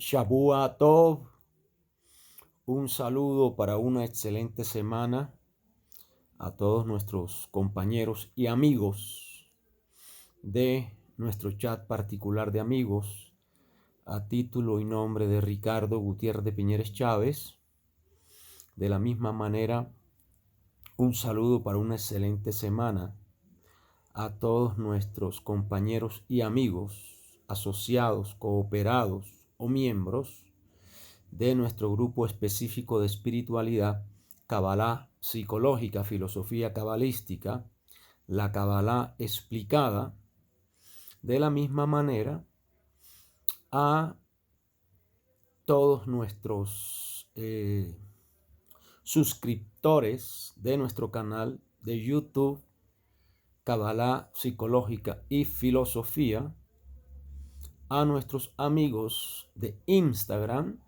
Shavua Tov, un saludo para una excelente semana a todos nuestros compañeros y amigos de nuestro chat particular de amigos, a título y nombre de Ricardo Gutiérrez de Piñeres Chávez. De la misma manera, un saludo para una excelente semana a todos nuestros compañeros y amigos, asociados, cooperados o miembros de nuestro grupo específico de espiritualidad, Kabbalah psicológica, filosofía cabalística, la Kabbalah explicada. De la misma manera, a todos nuestros suscriptores de nuestro canal de YouTube, Kabbalah psicológica y filosofía, a nuestros amigos de Instagram,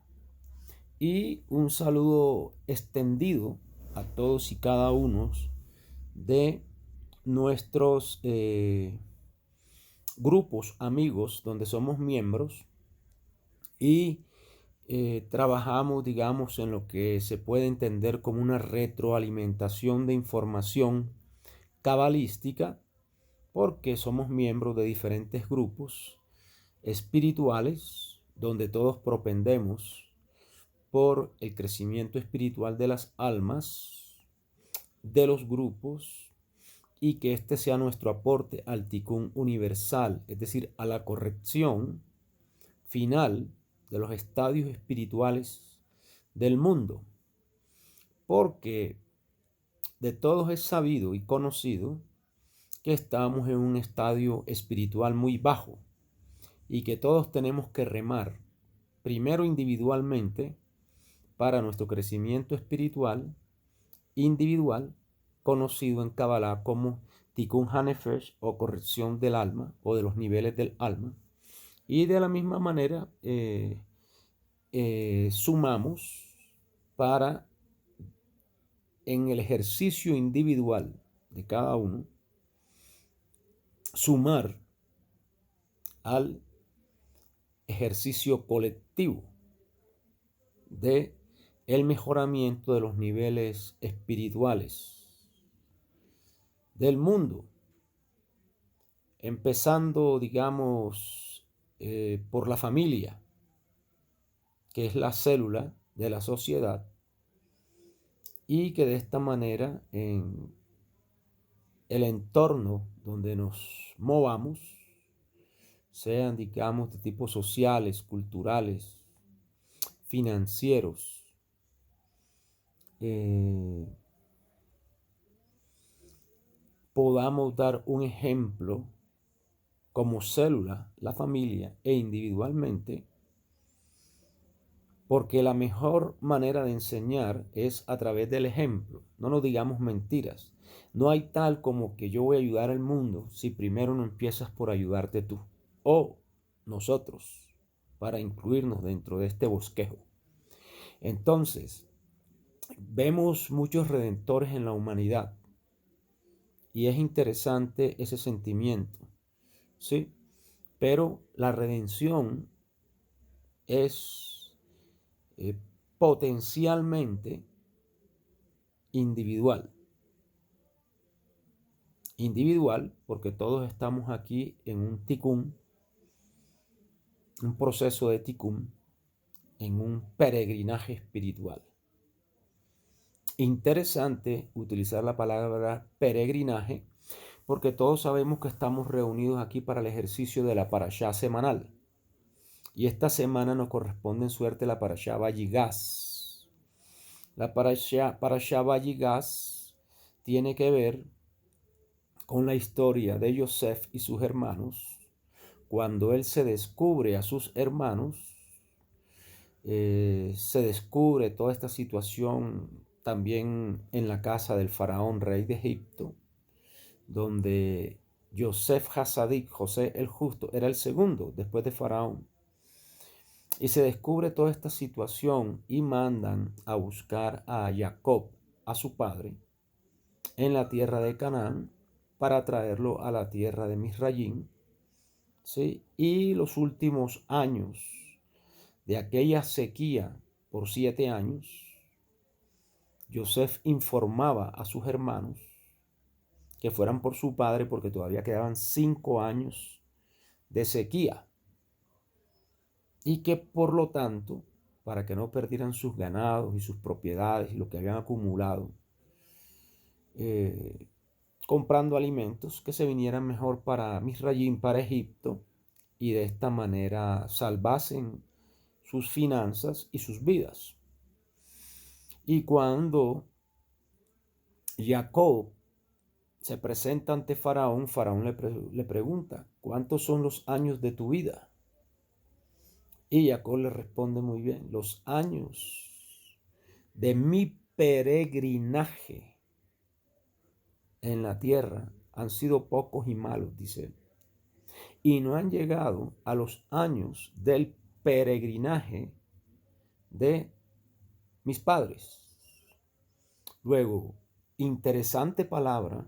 y un saludo extendido a todos y cada uno de nuestros grupos amigos donde somos miembros y trabajamos, digamos, en lo que se puede entender como una retroalimentación de información cabalística, porque somos miembros de diferentes grupos espirituales donde todos propendemos por el crecimiento espiritual de las almas, de los grupos, y que este sea nuestro aporte al Tikkun universal, es decir, a la corrección final de los estadios espirituales del mundo. Porque de todos es sabido y conocido que estamos en un estadio espiritual muy bajo y que todos tenemos que remar primero individualmente para nuestro crecimiento espiritual individual, conocido en Kabbalah como Tikkun HaNefesh, o corrección del alma o de los niveles del alma. Y de la misma manera sumamos para, en el ejercicio individual de cada uno, sumar al ejercicio colectivo de el mejoramiento de los niveles espirituales del mundo, empezando, digamos, por la familia, que es la célula de la sociedad, y que de esta manera en el entorno donde nos movamos, sean, digamos, de tipo sociales, culturales, financieros, podamos dar un ejemplo como célula, la familia e individualmente, porque la mejor manera de enseñar es a través del ejemplo. No nos digamos mentiras. No hay tal como que yo voy a ayudar al mundo si primero no empiezas por ayudarte tú o nosotros, para incluirnos dentro de este bosquejo. Entonces, vemos muchos redentores en la humanidad y es interesante ese sentimiento, ¿sí? Pero la redención es potencialmente individual. Individual porque todos estamos aquí en un tikkun, un proceso de tikkun, en un peregrinaje espiritual. Interesante utilizar la palabra peregrinaje porque todos sabemos que estamos reunidos aquí para el ejercicio de la parashá semanal. Y esta semana nos corresponde en suerte la parashá Vayigás. La parashá Vayigás tiene que ver con la historia de Yosef y sus hermanos. Cuando él se descubre a sus hermanos, se descubre toda esta situación también en la casa del faraón rey de Egipto, donde Yosef Hasadik, José el Justo, era el segundo después de Faraón. Y se descubre toda esta situación y mandan a buscar a Jacob, a su padre, en la tierra de Canaán para traerlo a la tierra de Misrayim, ¿sí? Y los últimos años de aquella sequía por 7 años, Yosef informaba a sus hermanos que fueran por su padre porque todavía quedaban 5 años de sequía y que por lo tanto, para que no perdieran sus ganados y sus propiedades y lo que habían acumulado, comprando alimentos, que se vinieran mejor para Misrayim, para Egipto, y de esta manera salvasen sus finanzas y sus vidas. Y cuando Jacob se presenta ante Faraón, Faraón le pregunta, ¿cuántos son los años de tu vida? Y Jacob le responde muy bien, los años de mi peregrinaje en la tierra han sido pocos y malos, dice él, y no han llegado a los años del peregrinaje de mis padres. Luego, interesante palabra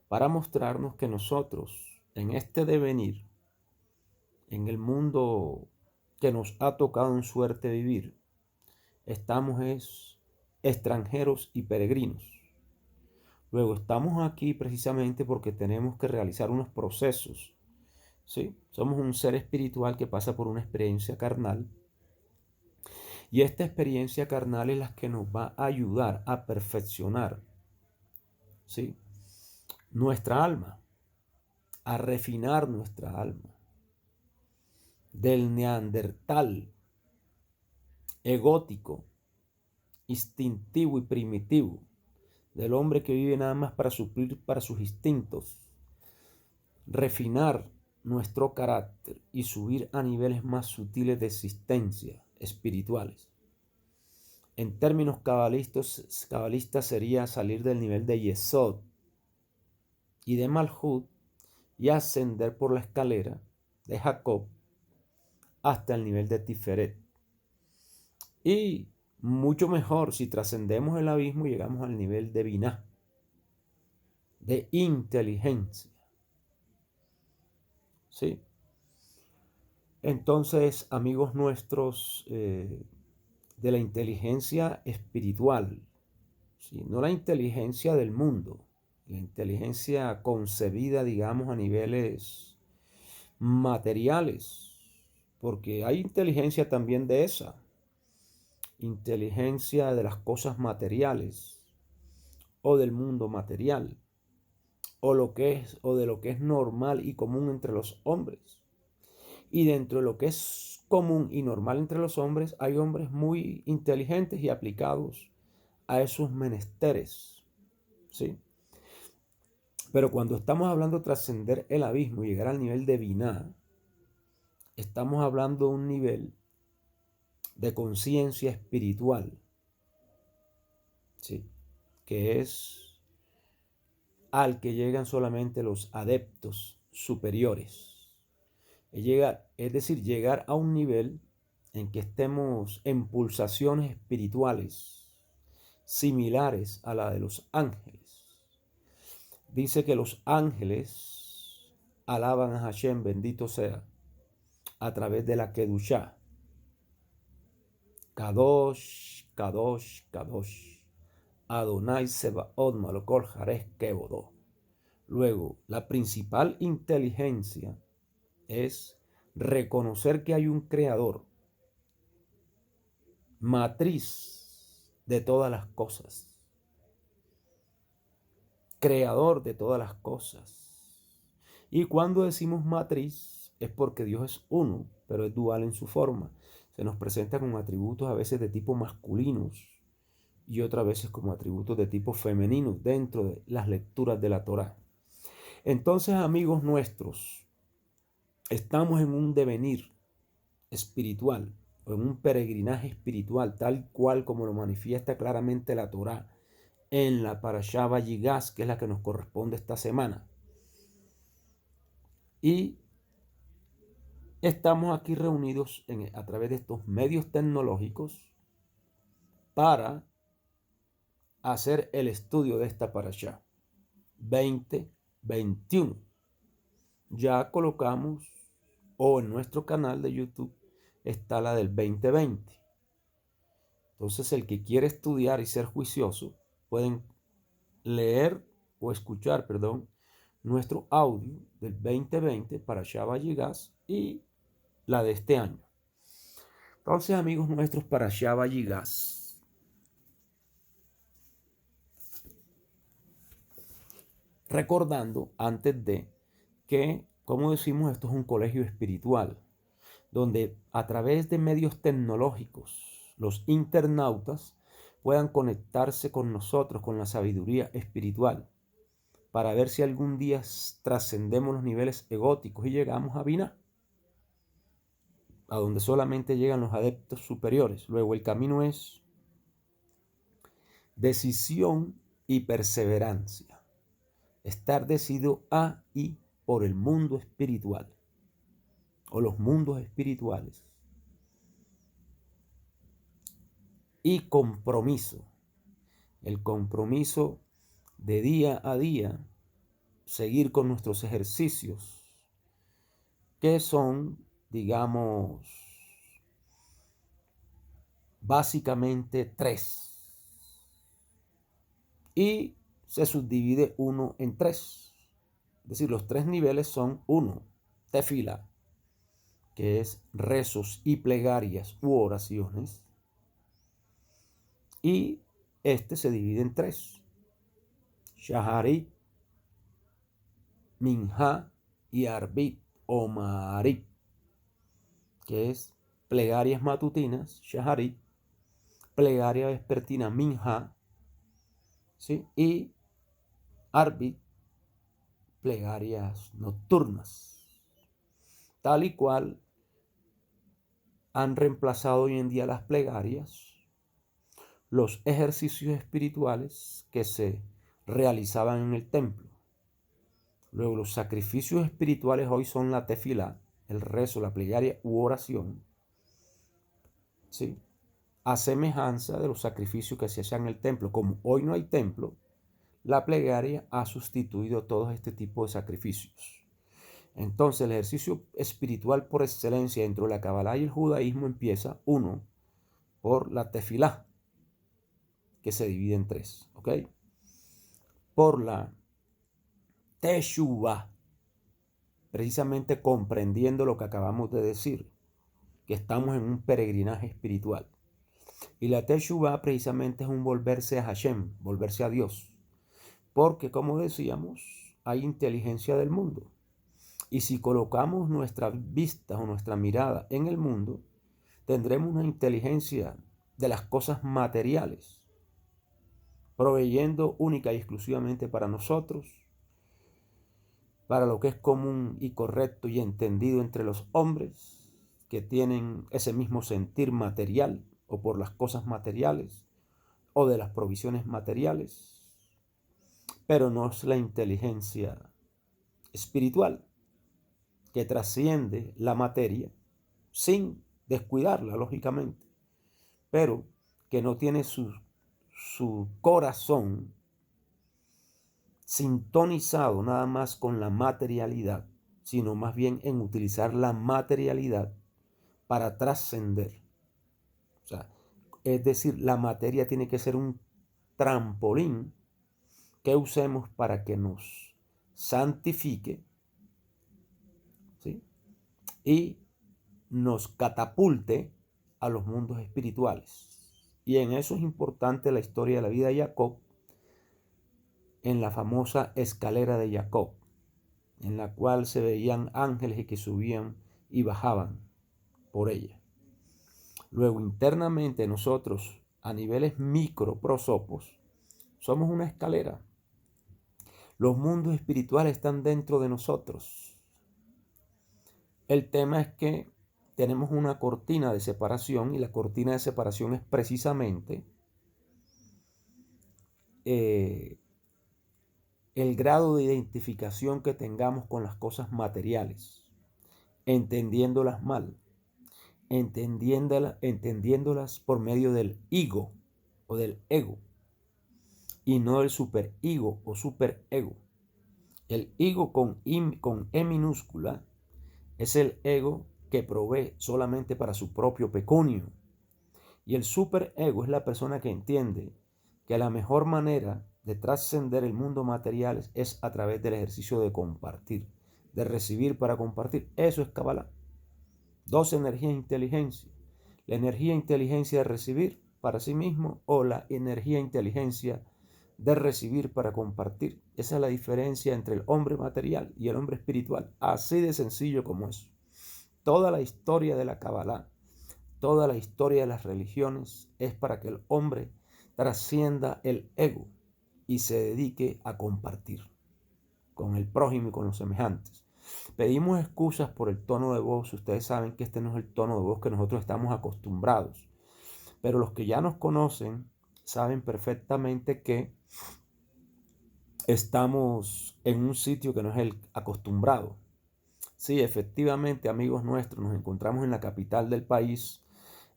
para mostrarnos que nosotros en este devenir, en el mundo que nos ha tocado en suerte vivir, estamos extranjeros y peregrinos. Luego estamos aquí precisamente porque tenemos que realizar unos procesos, ¿sí? Somos un ser espiritual que pasa por una experiencia carnal y esta experiencia carnal es la que nos va a ayudar a perfeccionar, ¿sí?, nuestra alma, a refinar nuestra alma del neandertal egótico, instintivo y primitivo, del hombre que vive nada más para suplir para sus instintos, refinar nuestro carácter y subir a niveles más sutiles de existencia espirituales. En términos cabalistas sería salir del nivel de Yesod y de Malhut y ascender por la escalera de Jacob hasta el nivel de Tiferet. Y mucho mejor si trascendemos el abismo y llegamos al nivel de Binah, de inteligencia. ¿Sí? Entonces, amigos nuestros, de la inteligencia espiritual, ¿sí?, no la inteligencia del mundo, la inteligencia concebida, digamos, a niveles materiales, porque hay inteligencia también de esa, inteligencia de las cosas materiales o del mundo material, o de lo que es normal y común entre los hombres. Y dentro de lo que es común y normal entre los hombres, hay hombres muy inteligentes y aplicados a esos menesteres, ¿sí? Pero cuando estamos hablando de trascender el abismo y llegar al nivel de Binah, estamos hablando de un nivel de conciencia espiritual, ¿sí?, que es al que llegan solamente los adeptos superiores. Es decir, llegar a un nivel en que estemos en pulsaciones espirituales similares a la de los ángeles. Dice que los ángeles alaban a Hashem, bendito sea, a través de la Kedushá. Kadosh, Kadosh, Kadosh, Adonai Sebaot Malokol Jarez Kebodó. Luego, la principal inteligencia es reconocer que hay un creador, matriz de todas las cosas, creador de todas las cosas. Y cuando decimos matriz es porque Dios es uno, pero es dual en su forma. Se nos presenta con atributos a veces de tipo masculinos y otras veces como atributos de tipo femenino dentro de las lecturas de la Torá. Entonces, amigos nuestros, estamos en un devenir espiritual o en un peregrinaje espiritual, tal cual como lo manifiesta claramente la Torá en la Parashá Vayigás, que es la que nos corresponde esta semana. Y estamos aquí reunidos a través de estos medios tecnológicos para hacer el estudio de esta Parashá 2021. Ya colocamos, o en nuestro canal de YouTube, está la del 2020. Entonces, el que quiere estudiar y ser juicioso, pueden leer o escuchar, perdón, nuestro audio del 2020 para Shaba Yigas y la de este año. Entonces, amigos nuestros, para Shaba Yigas, recordando antes de que, como decimos, esto es un colegio espiritual, donde a través de medios tecnológicos los internautas puedan conectarse con nosotros, con la sabiduría espiritual, para ver si algún día trascendemos los niveles egóticos y llegamos a Binah, a donde solamente llegan los adeptos superiores. Luego el camino es decisión y perseverancia. Estar decidido a y por el mundo espiritual o los mundos espirituales. Y compromiso. El compromiso de día a día, seguir con nuestros ejercicios, que son, digamos, básicamente 3. Y se subdivide uno en 3. Es decir, los 3 niveles son 1, tefila, que es rezos y plegarias u oraciones. Y este se divide en 3. Shaharit, Minha y Arbit o Ma'arib, que es plegarias matutinas, Shaharit, plegaria vespertina, Minha, ¿sí? Y Arbit, plegarias nocturnas. Tal y cual han reemplazado hoy en día las plegarias, los ejercicios espirituales que se realizaban en el templo. Luego, los sacrificios espirituales hoy son la tefilá, el rezo, la plegaria u oración, ¿sí? A semejanza de los sacrificios que se hacían en el templo. Como hoy no hay templo, la plegaria ha sustituido todo este tipo de sacrificios. Entonces, el ejercicio espiritual por excelencia dentro de la Kabbalah y el judaísmo empieza, 1, por la tefilá, que se divide en 3, ¿ok? Por la teshuvah, precisamente comprendiendo lo que acabamos de decir, que estamos en un peregrinaje espiritual. Y la teshuvah precisamente es un volverse a Hashem, volverse a Dios. Porque, como decíamos, hay inteligencia del mundo. Y si colocamos nuestras vistas o nuestra mirada en el mundo, tendremos una inteligencia de las cosas materiales, proveyendo única y exclusivamente para nosotros, para lo que es común y correcto y entendido entre los hombres que tienen ese mismo sentir material o por las cosas materiales o de las provisiones materiales, pero no es la inteligencia espiritual que trasciende la materia sin descuidarla, lógicamente, pero que no tiene su corazón sintonizado nada más con la materialidad, sino más bien en utilizar la materialidad para trascender. O sea, es decir, la materia tiene que ser un trampolín que usemos para que nos santifique, ¿sí? Y nos catapulte a los mundos espirituales. Y en eso es importante la historia de la vida de Jacob, en la famosa escalera de Jacob, en la cual se veían ángeles y que subían y bajaban por ella. Luego, internamente nosotros, a niveles micro prosopos, somos una escalera. Los mundos espirituales están dentro de nosotros. El tema es que tenemos una cortina de separación, y la cortina de separación es precisamente el grado de identificación que tengamos con las cosas materiales, entendiéndolas mal, entendiéndolas por medio del ego o del ego, y no del superego o superego. El ego con E minúscula es el ego que provee solamente para su propio pecunio. Y el superego es la persona que entiende que la mejor manera de trascender el mundo material es a través del ejercicio de compartir, de recibir para compartir. Eso es Kabbalah. Dos energías de inteligencia. La energía e inteligencia de recibir para sí mismo o la energía e inteligencia de recibir para compartir. Esa es la diferencia entre el hombre material y el hombre espiritual. Así de sencillo como eso. Toda la historia de la Kabbalah, toda la historia de las religiones es para que el hombre trascienda el ego y se dedique a compartir con el prójimo y con los semejantes. Pedimos excusas por el tono de voz. Ustedes saben que este no es el tono de voz que nosotros estamos acostumbrados. Pero los que ya nos conocen saben perfectamente que estamos en un sitio que no es el acostumbrado. Sí, efectivamente, amigos nuestros, nos encontramos en la capital del país,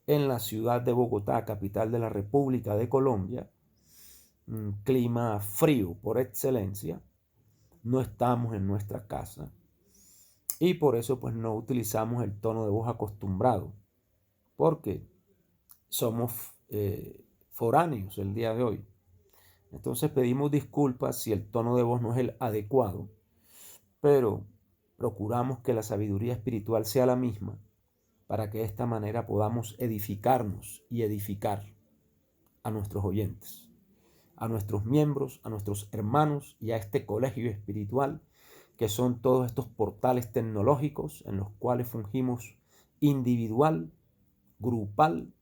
en la ciudad de Bogotá, capital de la República de Colombia. Un clima frío por excelencia. No estamos en nuestra casa. Y por eso pues no utilizamos el tono de voz acostumbrado. Porque somos foráneos el día de hoy. Entonces pedimos disculpas si el tono de voz no es el adecuado, pero procuramos que la sabiduría espiritual sea la misma para que de esta manera podamos edificarnos y edificar a nuestros oyentes, a nuestros miembros, a nuestros hermanos y a este colegio espiritual que son todos estos portales tecnológicos en los cuales fungimos individual, grupal,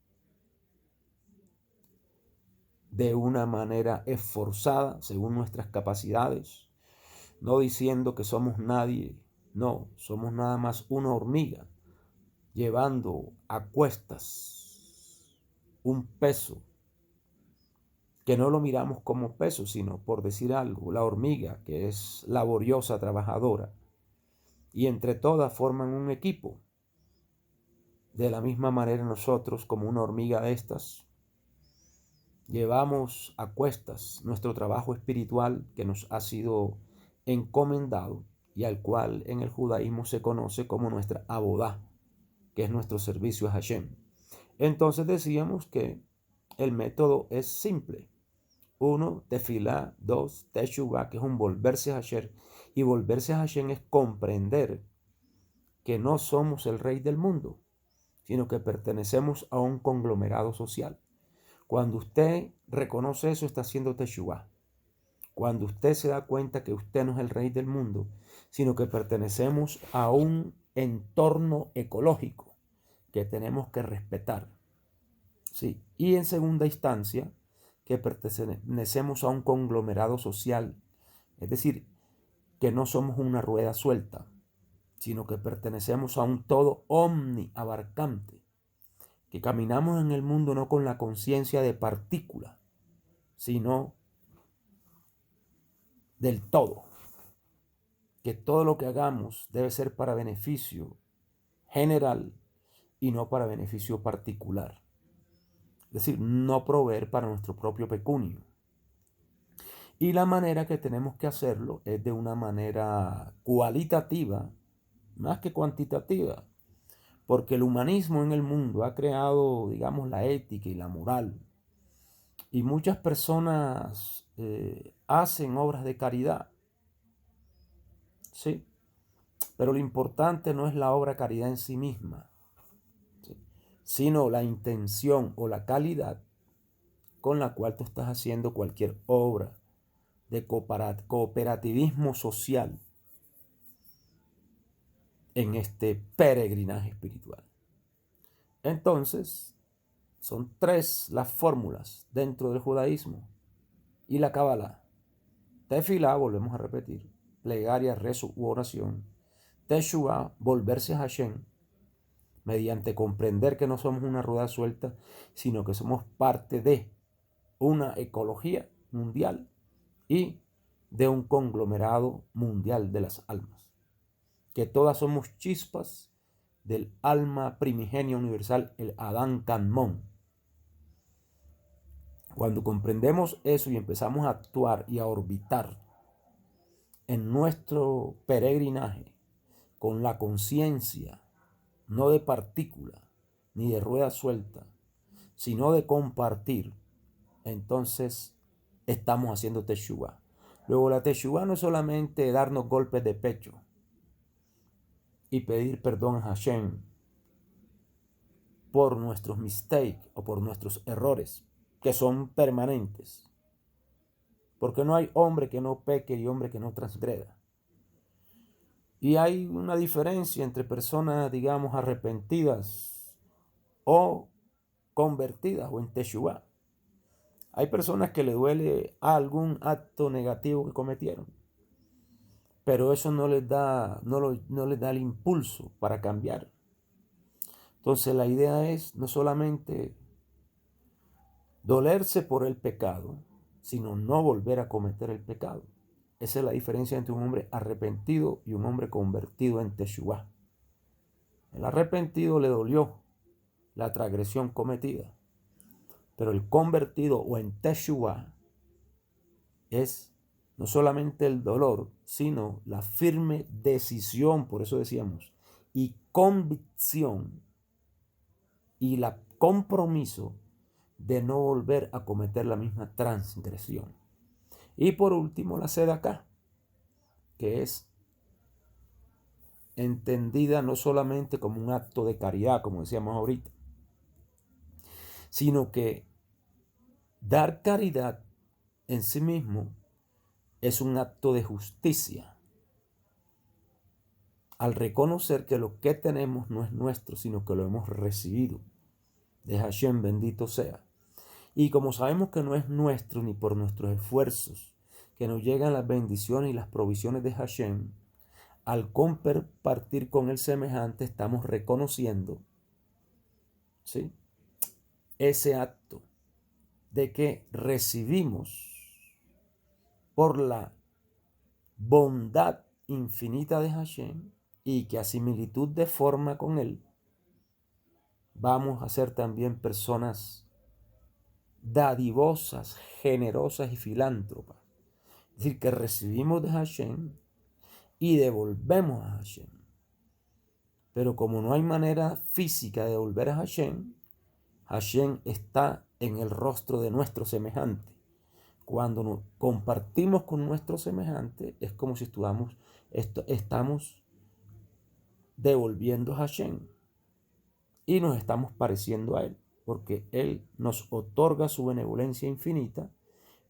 de una manera esforzada según nuestras capacidades, no diciendo que somos nadie, no, somos nada más una hormiga llevando a cuestas un peso que no lo miramos como peso, sino por decir algo, la hormiga que es laboriosa, trabajadora, y entre todas forman un equipo. De la misma manera nosotros, como una hormiga de estas, llevamos a cuestas nuestro trabajo espiritual que nos ha sido encomendado y al cual en el judaísmo se conoce como nuestra abodá, que es nuestro servicio a Hashem. Entonces decíamos que el método es simple. 1, tefilá. 2, teshuvá, que es un volverse a Hashem. Y volverse a Hashem es comprender que no somos el rey del mundo, sino que pertenecemos a un conglomerado social. Cuando usted reconoce eso, está haciendo teshuvá. Cuando usted se da cuenta que usted no es el rey del mundo, sino que pertenecemos a un entorno ecológico que tenemos que respetar. Sí. Y en segunda instancia, que pertenecemos a un conglomerado social, es decir, que no somos una rueda suelta, sino que pertenecemos a un todo omniabarcante, que caminamos en el mundo no con la conciencia de partícula, sino del todo, que todo lo que hagamos debe ser para beneficio general y no para beneficio particular. Es decir, no proveer para nuestro propio pecunio. Y la manera que tenemos que hacerlo es de una manera cualitativa, más que cuantitativa, porque el humanismo en el mundo ha creado, digamos, la ética y la moral. Y muchas personas hacen obras de caridad, ¿sí? Pero lo importante no es la obra de caridad en sí misma, ¿sí?, sino la intención o la calidad con la cual tú estás haciendo cualquier obra de cooperativismo social en este peregrinaje espiritual. Entonces, son 3 las fórmulas dentro del judaísmo y la Kabbalah. Tefilá, volvemos a repetir, plegaria, rezo u oración. Teshuvá, volverse a Hashem, mediante comprender que no somos una rueda suelta, sino que somos parte de una ecología mundial y de un conglomerado mundial de las almas, que todas somos chispas del alma primigenia universal, el Adán Kanmón. Cuando comprendemos eso y empezamos a actuar y a orbitar en nuestro peregrinaje con la conciencia no de partícula, ni de rueda suelta, sino de compartir, entonces estamos haciendo Teshuvah. Luego la Teshuvah no es solamente darnos golpes de pecho y pedir perdón a Hashem por nuestros mistakes o por nuestros errores, que son permanentes. Porque no hay hombre que no peque y hombre que no transgreda. Y hay una diferencia entre personas, digamos, arrepentidas o convertidas o en Teshuvah. Hay personas que le duele algún acto negativo que cometieron, pero eso no les da, no les da el impulso para cambiar. Entonces la idea es no solamente dolerse por el pecado, sino no volver a cometer el pecado. Esa es la diferencia entre un hombre arrepentido y un hombre convertido en Teshuvah. El arrepentido le dolió la transgresión cometida, pero el convertido o en Teshuvah es no solamente el dolor, sino la firme decisión, por eso decíamos, y convicción y el compromiso de no volver a cometer la misma transgresión. Y por último, la Sedacá, que es entendida no solamente como un acto de caridad, como decíamos ahorita, sino que dar caridad en sí mismo es un acto de justicia, al reconocer que lo que tenemos no es nuestro, sino que lo hemos recibido de Hashem, bendito sea. Y como sabemos que no es nuestro ni por nuestros esfuerzos que nos llegan las bendiciones y las provisiones de Hashem, al compartir con el semejante estamos reconociendo, ¿sí?, ese acto de que recibimos por la bondad infinita de Hashem y que a similitud de forma con él vamos a ser también personas dadivosas, generosas y filántropas. Es decir, que recibimos de Hashem y devolvemos a Hashem. Pero como no hay manera física de devolver a Hashem, Hashem está en el rostro de nuestro semejante. Cuando nos compartimos con nuestro semejante, es como si estamos devolviendo a Hashem y nos estamos pareciendo a Él, porque Él nos otorga su benevolencia infinita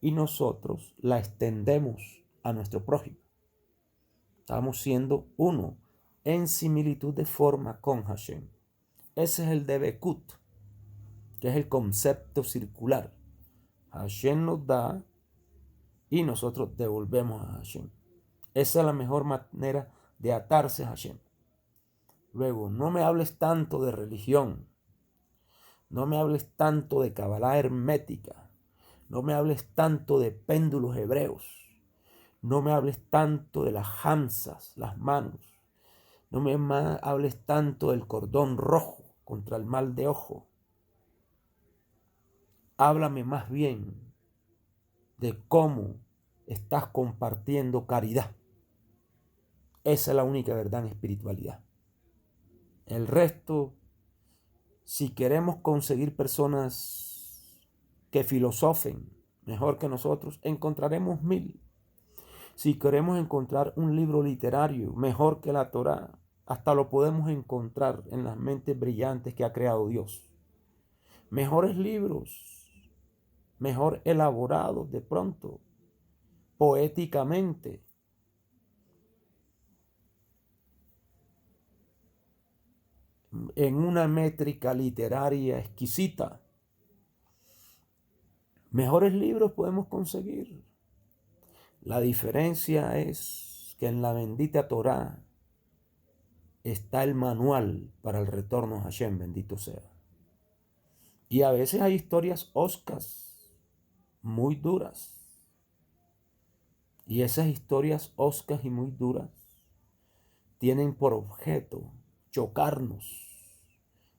y nosotros la extendemos a nuestro prójimo. Estamos siendo uno en similitud de forma con Hashem. Ese es el Debekut, que es el concepto circular. Hashem nos da y nosotros devolvemos a Hashem. Esa es la mejor manera de atarse a Hashem. Luego, no me hables tanto de religión, no me hables tanto de cabalá hermética, no me hables tanto de péndulos hebreos, no me hables tanto de las hamzas, las manos, no me hables tanto del cordón rojo contra el mal de ojo. Háblame más bien de cómo estás compartiendo caridad. Esa es la única verdad en espiritualidad. El resto, si queremos conseguir personas que filosofen mejor que nosotros, encontraremos 1000. Si queremos encontrar un libro literario mejor que la Torá, hasta lo podemos encontrar en las mentes brillantes que ha creado Dios. Mejores libros, mejor elaborados de pronto, poéticamente, en una métrica literaria exquisita. Mejores libros podemos conseguir. La diferencia es que en la bendita Torá está el manual para el retorno a Hashem, bendito sea. Y a veces hay historias oscas, muy duras. Y esas historias oscas y muy duras tienen por objeto chocarnos,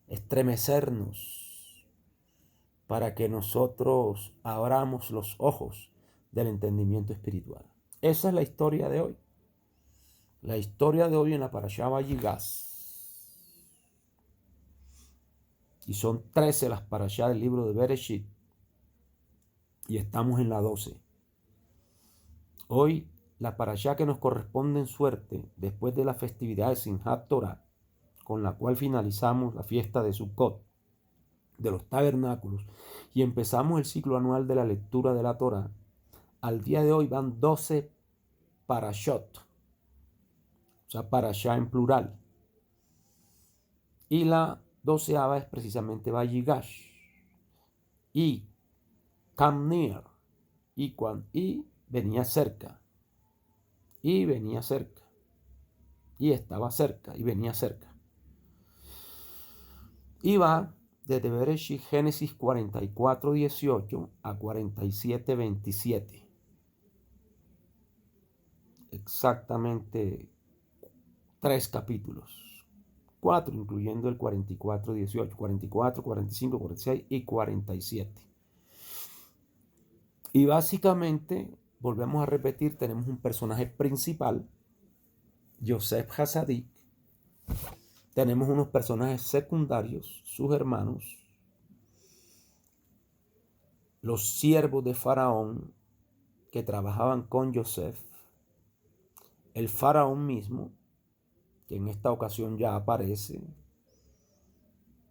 estremecernos, para que nosotros abramos los ojos del entendimiento espiritual. Esa es la historia de hoy. La historia de hoy en la Parashá Vayigaz Y son 13 las parashá del libro de Bereshit. Y estamos en la 12. Hoy, la parashá que nos corresponde en suerte, después de la festividad de Simchat Torah, con la cual finalizamos la fiesta de Sukkot, de los tabernáculos, y empezamos el ciclo anual de la lectura de la Torah, al día de hoy van 12 parashot, o sea, parashá en plural. Y la 12ª es precisamente Vayigash. Y come near. Y venía cerca. Y venía cerca. Y estaba cerca. Y venía cerca. Y va desde Bereshit, Génesis 44, 18 a 47, 27. Exactamente 3 capítulos. 4, incluyendo el 44, 18, 44, 45, 46 y 47. Y básicamente, volvemos a repetir, tenemos un personaje principal, Yosef Hasadik. Tenemos unos personajes secundarios, sus hermanos, los siervos de Faraón que trabajaban con Yosef, el Faraón mismo, que en esta ocasión ya aparece,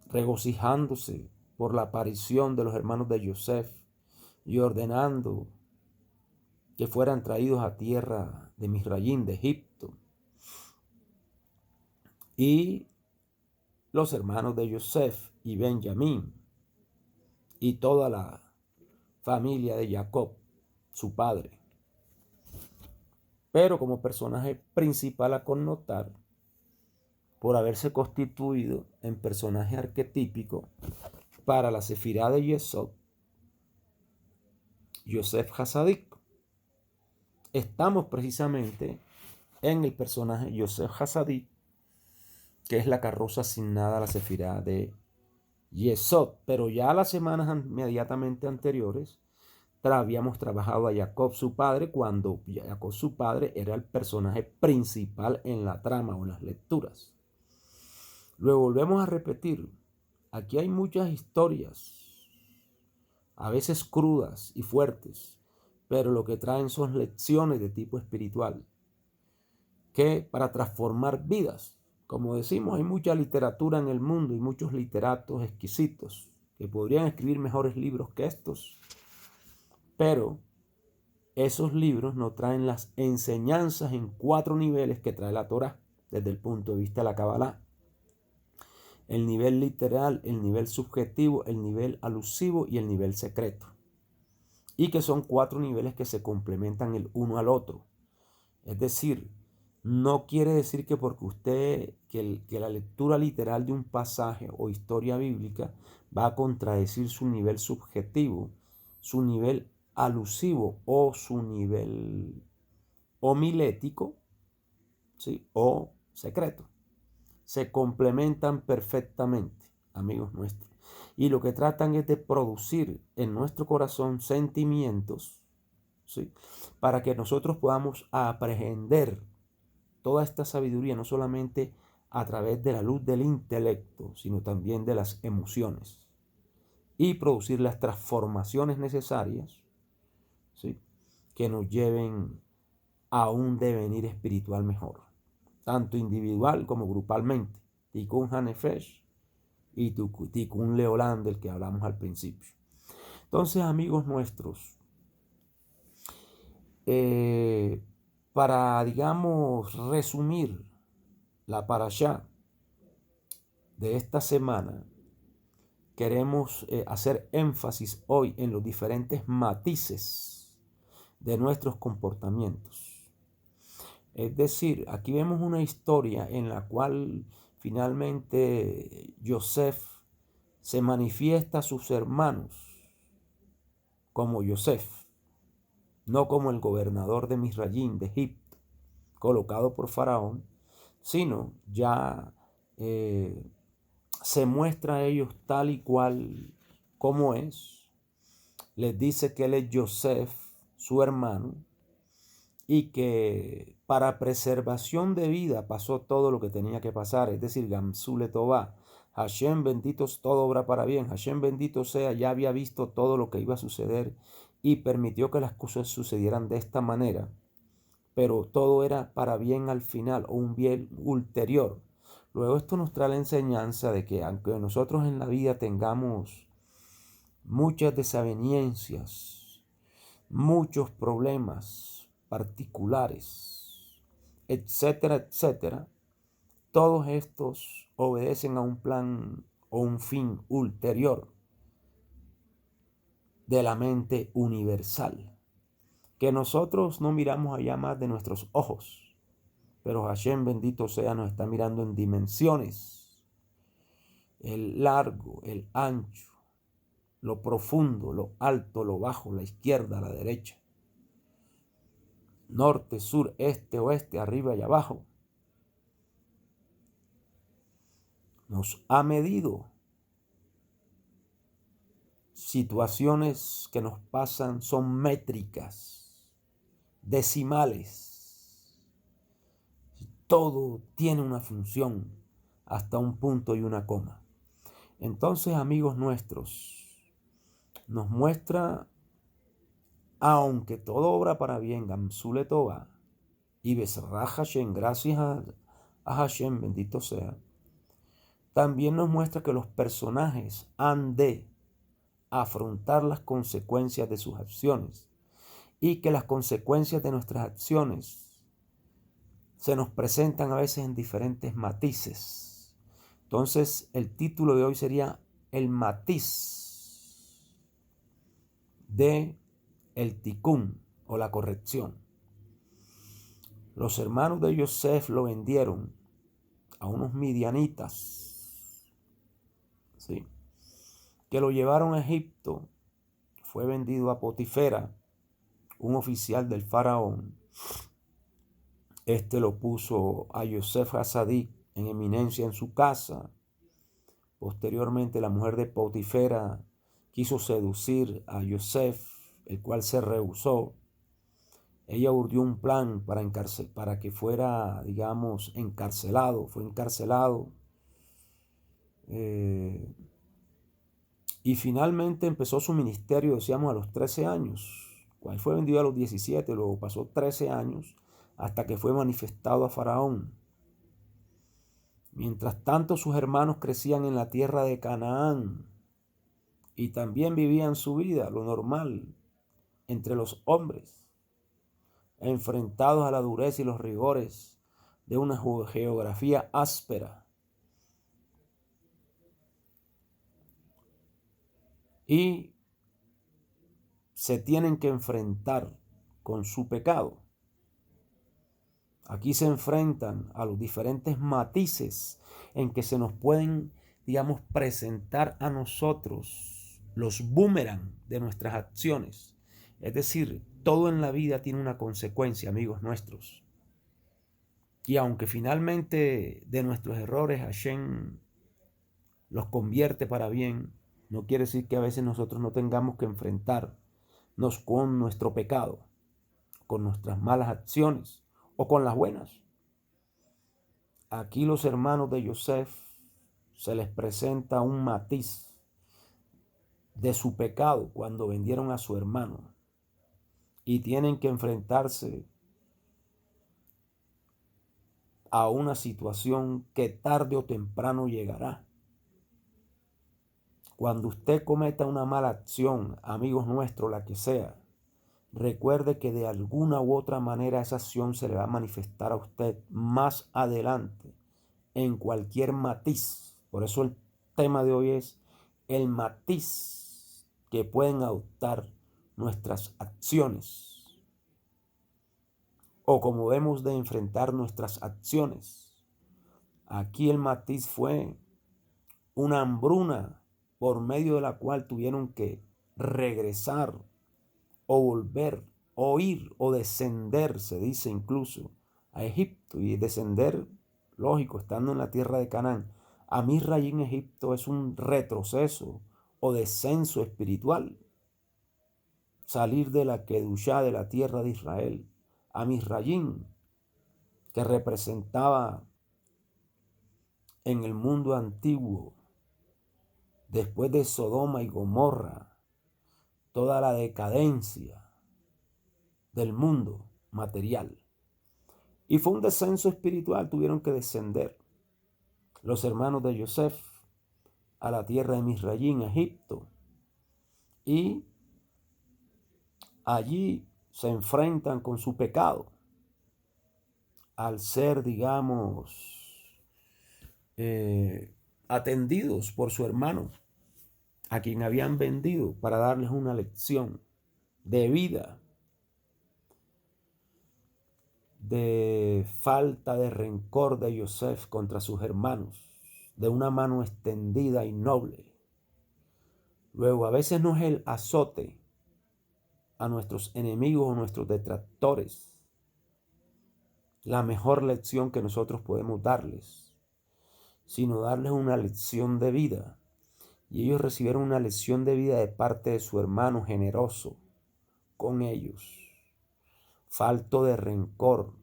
regocijándose por la aparición de los hermanos de Yosef y ordenando que fueran traídos a tierra de Misrayim, de Egipto. Y los hermanos de Yosef y Benjamín y toda la familia de Jacob, su padre. Pero como personaje principal a connotar, por haberse constituido en personaje arquetípico para la sefirá de Yesod, Yosef Hasadik. Estamos precisamente en el personaje Yosef Hasadik, que es la carroza asignada a la sefirá de Yesod. Pero ya las semanas inmediatamente anteriores habíamos trabajado a Jacob su padre, cuando Jacob su padre era el personaje principal en la trama o en las lecturas. Luego volvemos a repetir, aquí hay muchas historias, a veces crudas y fuertes, pero lo que traen son lecciones de tipo espiritual, que para transformar vidas, como decimos, hay mucha literatura en el mundo y muchos literatos exquisitos que podrían escribir mejores libros que estos, pero esos libros no traen las enseñanzas en 4 niveles que trae la Torá desde el punto de vista de la Kabbalah. El nivel literal, el nivel subjetivo, el nivel alusivo y el nivel secreto. Y que son 4 niveles que se complementan el uno al otro. Es decir, no quiere decir que porque que la lectura literal de un pasaje o historia bíblica va a contradecir su nivel subjetivo, su nivel alusivo o su nivel homilético, ¿sí?, o secreto. Se complementan perfectamente, amigos nuestros. Y lo que tratan es de producir en nuestro corazón sentimientos, ¿sí?, para que nosotros podamos aprehender toda esta sabiduría, no solamente a través de la luz del intelecto, sino también de las emociones, y producir las transformaciones necesarias, ¿sí?, que nos lleven a un devenir espiritual mejor, tanto individual como grupalmente. Tikkun Hanefesh y Tikkun Leolam, del que hablamos al principio. Entonces, amigos nuestros, para, digamos, resumir la parashá de esta semana, queremos hacer énfasis hoy en los diferentes matices de nuestros comportamientos. Es decir, aquí vemos una historia en la cual finalmente Yosef se manifiesta a sus hermanos como Yosef, no como el gobernador de Misrayim, de Egipto, colocado por Faraón, sino ya se muestra a ellos tal y cual como es. Les dice que él es Yosef, su hermano, y que para preservación de vida pasó todo lo que tenía que pasar, es decir, Gamsule Tová, Hashem bendito, todo obra para bien. Hashem bendito sea, ya había visto todo lo que iba a suceder y permitió que las cosas sucedieran de esta manera. Pero todo era para bien al final, o un bien ulterior. Luego esto nos trae la enseñanza de que aunque nosotros en la vida tengamos muchas desavenencias, muchos problemas particulares, etcétera, etcétera, todos estos obedecen a un plan o un fin ulterior de la mente universal, que nosotros no miramos allá más de nuestros ojos, pero Hashem bendito sea nos está mirando en dimensiones, el largo, el ancho, lo profundo, lo alto, lo bajo, la izquierda, la derecha, norte, sur, este, oeste, arriba y abajo. Nos ha medido. Situaciones que nos pasan son métricas, decimales. Todo tiene una función hasta un punto y una coma. Entonces, amigos nuestros, nos muestra, aunque todo obra para bien, Gamsule Tova, y Besra Hashem, gracias a Hashem, bendito sea, también nos muestra que los personajes han de afrontar las consecuencias de sus acciones y que las consecuencias de nuestras acciones se nos presentan a veces en diferentes matices. Entonces, el título de hoy sería el matiz de el tikkun o la corrección. Los hermanos de Yosef lo vendieron a unos midianitas, ¿sí?, que lo llevaron a Egipto. Fue vendido a Potifera, un oficial del faraón. Este lo puso a Yosef Hasadik en eminencia en su casa. Posteriormente, la mujer de Potifera quiso seducir a Yosef, el cual se rehusó. Ella urdió un plan para que fuera, digamos, encarcelado. Fue encarcelado. Y finalmente empezó su ministerio, decíamos, a los 13 años. Cuando fue vendido a los 17, luego pasó 13 años hasta que fue manifestado a Faraón. Mientras tanto, sus hermanos crecían en la tierra de Canaán y también vivían su vida, lo normal, entre los hombres, enfrentados a la dureza y los rigores de una geografía áspera. Y se tienen que enfrentar con su pecado. Aquí se enfrentan a los diferentes matices en que se nos pueden, digamos, presentar a nosotros los boomerang de nuestras acciones. Es decir, todo en la vida tiene una consecuencia, amigos nuestros. Y aunque finalmente de nuestros errores Hashem los convierte para bien, no quiere decir que a veces nosotros no tengamos que enfrentarnos con nuestro pecado, con nuestras malas acciones o con las buenas. Aquí los hermanos de Yosef se les presenta un matiz de su pecado cuando vendieron a su hermano y tienen que enfrentarse a una situación que tarde o temprano llegará. Cuando usted cometa una mala acción, amigos nuestros, la que sea, recuerde que de alguna u otra manera esa acción se le va a manifestar a usted más adelante, en cualquier matiz. Por eso el tema de hoy es el matiz que pueden adoptar nuestras acciones, o cómo debemos de enfrentar nuestras acciones. Aquí el matiz fue una hambruna por medio de la cual tuvieron que regresar o volver o ir o descender, se dice incluso, a Egipto. Y descender, lógico, estando en la tierra de Canaán. A Misrayim, Egipto, es un retroceso o descenso espiritual. Salir de la Kedushá, de la tierra de Israel, a Misrayim, que representaba en el mundo antiguo después de Sodoma y Gomorra, toda la decadencia del mundo material. Y fue un descenso espiritual, tuvieron que descender los hermanos de Yosef a la tierra de Misraín, Egipto, y allí se enfrentan con su pecado al ser, digamos, atendidos por su hermano, a quien habían vendido para darles una lección de vida, de falta de rencor de Yosef contra sus hermanos, de una mano extendida y noble. Luego, a veces no es el azote a nuestros enemigos o nuestros detractores la mejor lección que nosotros podemos darles, sino darles una lección de vida. Y ellos recibieron una lección de vida de parte de su hermano generoso con ellos, falto de rencor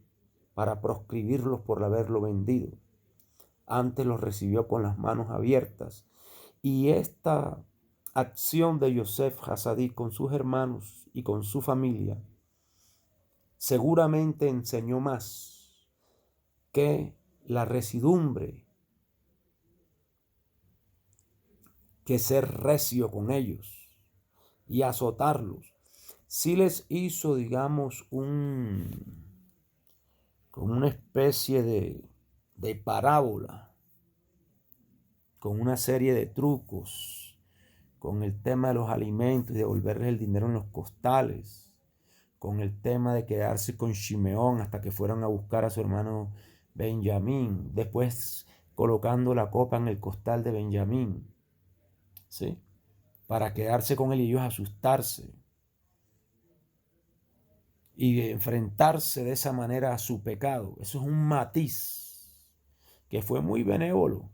para proscribirlos por haberlo vendido. Antes los recibió con las manos abiertas. Y esta acción de Yosef Hasadí con sus hermanos y con su familia seguramente enseñó más que la recidumbre, que ser recio con ellos y azotarlos. Sí les hizo, digamos, como una especie de parábola, con una serie de trucos, con el tema de los alimentos y devolverles el dinero en los costales, con el tema de quedarse con Shimeón hasta que fueran a buscar a su hermano Benjamín, después colocando la copa en el costal de Benjamín, ¿sí? Para quedarse con él y ellos asustarse y enfrentarse de esa manera a su pecado. Eso es un matiz que fue muy benévolo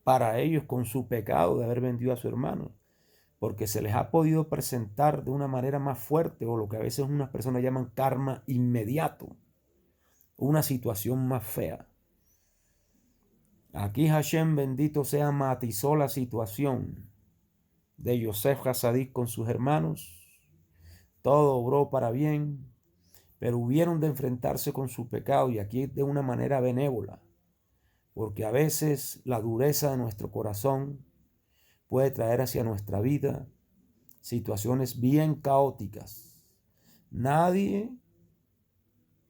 para ellos con su pecado de haber vendido a su hermano, porque se les ha podido presentar de una manera más fuerte, o lo que a veces unas personas llaman karma inmediato, una situación más fea. Aquí Hashem, bendito sea, matizó la situación de Yosef Hasadí con sus hermanos. Todo obró para bien, pero hubieron de enfrentarse con su pecado, y aquí de una manera benévola, porque a veces la dureza de nuestro corazón puede traer hacia nuestra vida situaciones bien caóticas. Nadie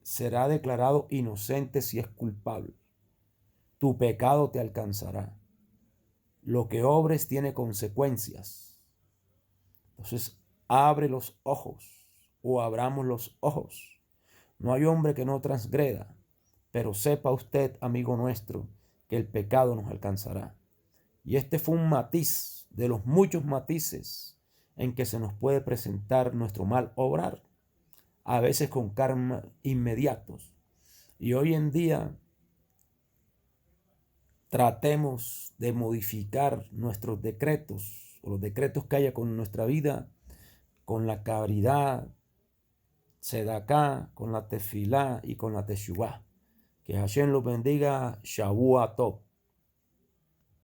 será declarado inocente si es culpable. Tu pecado te alcanzará. Lo que obres tiene consecuencias. Entonces, abre los ojos, o abramos los ojos. No hay hombre que no transgreda, pero sepa usted, amigo nuestro, que el pecado nos alcanzará. Y este fue un matiz de los muchos matices en que se nos puede presentar nuestro mal obrar, a veces con karma inmediatos. Y hoy en día tratemos de modificar nuestros decretos, o los decretos que haya con nuestra vida, con la caridad, sedaká, con la tefilá y con la teshuvá. Que Hashem los bendiga. Shavua Tov.